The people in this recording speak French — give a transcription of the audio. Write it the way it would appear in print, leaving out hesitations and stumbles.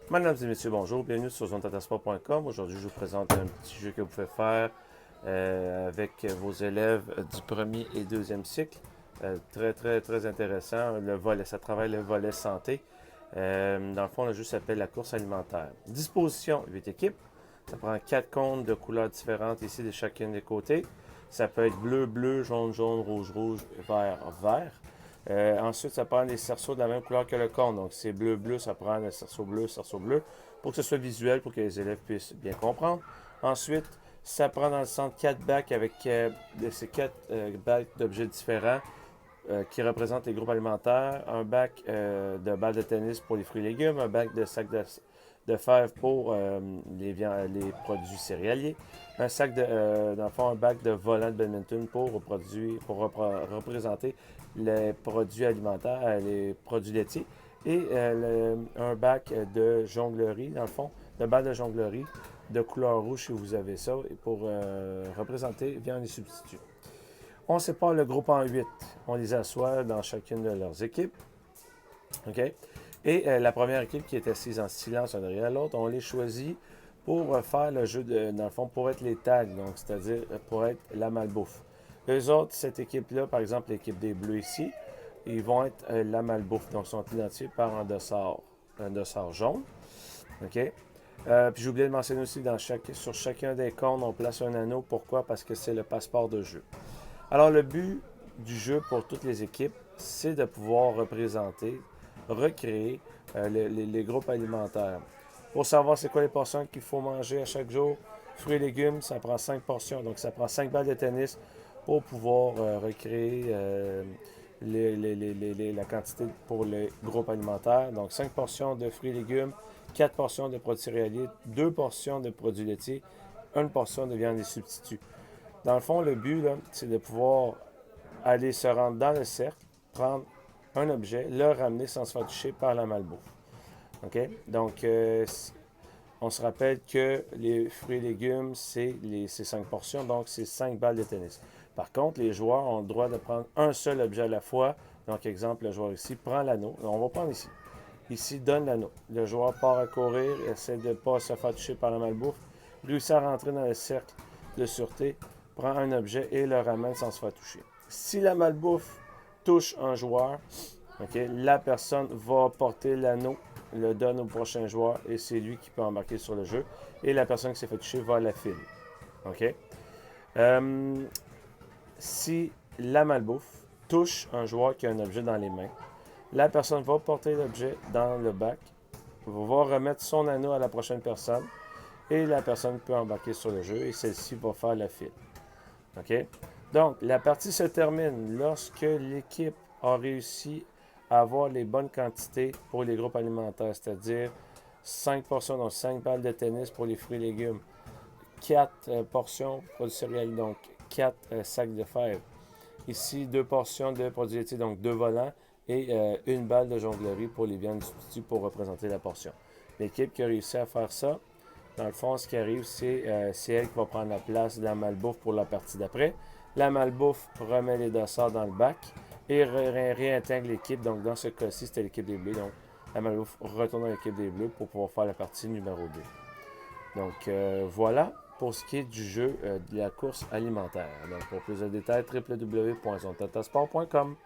Mesdames et messieurs, bonjour. Bienvenue sur zonetatasport.com. Aujourd'hui, je vous présente un petit jeu que vous pouvez faire avec vos élèves du premier et deuxième cycle. Très intéressant. Le volet, ça travaille le volet santé. Dans le fond, le jeu s'appelle la course alimentaire. Disposition, 8 équipes. Ça prend 4 cônes de couleurs différentes ici de chacun des côtés. Ça peut être bleu, jaune, rouge, vert. Ensuite, ça prend des cerceaux de la même couleur que le cône. Donc, c'est bleu, ça prend le cerceau bleu, pour que ce soit visuel, pour que les élèves puissent bien comprendre. Ensuite, ça prend dans le centre 4 bacs avec ces 4 bacs d'objets différents qui représentent les groupes alimentaires. Un bac de balles de tennis pour les fruits et légumes, un bac de sacs de fèves pour les produits céréaliers, un sac dans le fond, un bac de volants de badminton représenter les produits alimentaires, les produits laitiers, et un bac de jonglerie, dans le fond, de balles de jonglerie de couleur rouge si vous avez ça, pour représenter viande et substituts. On sépare le groupe en 8. On les assoit dans chacune de leurs équipes. OK? Et la première équipe qui est assise en silence un derrière l'autre, on les choisit pour faire le jeu, dans le fond, pour être les tags, donc c'est-à-dire pour être la malbouffe. Eux autres, cette équipe-là, par exemple l'équipe des Bleus ici, ils vont être la malbouffe, donc sont identifiés par un dossard jaune. OK? Puis j'ai oublié de mentionner aussi, sur chacun des cônes, on place un anneau. Pourquoi? Parce que c'est le passeport de jeu. Alors, le but du jeu pour toutes les équipes, c'est de pouvoir représenter, recréer les groupes alimentaires. Pour savoir c'est quoi les portions qu'il faut manger à chaque jour, fruits et légumes, ça prend 5 portions. Donc, ça prend 5 balles de tennis pour pouvoir recréer la quantité pour les groupes alimentaires. Donc, 5 portions de fruits et légumes, 4 portions de produits céréaliers, 2 portions de produits laitiers, 1 portion de viande et substituts. Dans le fond, le but, là, c'est de pouvoir aller se rendre dans le cercle, prendre un objet, le ramener sans se faire toucher par la malbouffe. OK? Donc, on se rappelle que les fruits et légumes, c'est 5 portions, donc c'est 5 balles de tennis. Par contre, les joueurs ont le droit de prendre un seul objet à la fois. Donc, exemple, le joueur ici prend l'anneau. On va prendre ici. Ici, donne l'anneau. Le joueur part à courir, essaie de ne pas se faire toucher par la malbouffe, réussit à rentrer dans le cercle de sûreté, prend un objet et le ramène sans se faire toucher. Si la malbouffe touche un joueur, okay, la personne va porter l'anneau, le donne au prochain joueur et c'est lui qui peut embarquer sur le jeu. Et la personne qui s'est fait toucher va à la file. OK? Si la malbouffe touche un joueur qui a un objet dans les mains, la personne va porter l'objet dans le bac, va remettre son anneau à la prochaine personne et la personne peut embarquer sur le jeu et celle-ci va faire la file. OK? Donc, la partie se termine lorsque l'équipe a réussi à avoir les bonnes quantités pour les groupes alimentaires, c'est-à-dire 5 portions, donc 5 balles de tennis pour les fruits et légumes, 4 portions pour le céréales, donc 4 sacs de fèves. Ici, 2 portions de produits laitiers, donc 2 volants, et une balle de jonglerie pour les viandes substituts pour représenter la portion. L'équipe qui a réussi à faire ça, dans le fond, ce qui arrive, c'est elle qui va prendre la place de la malbouffe pour la partie d'après. La malbouffe remet les dossards dans le bac et réintègre l'équipe. Donc, dans ce cas-ci, c'était l'équipe des Bleus. Donc, la malbouffe retourne dans l'équipe des Bleus pour pouvoir faire la partie numéro 2. Donc, voilà pour ce qui est du jeu de la course alimentaire. Donc, pour plus de détails, www.zontatasport.com.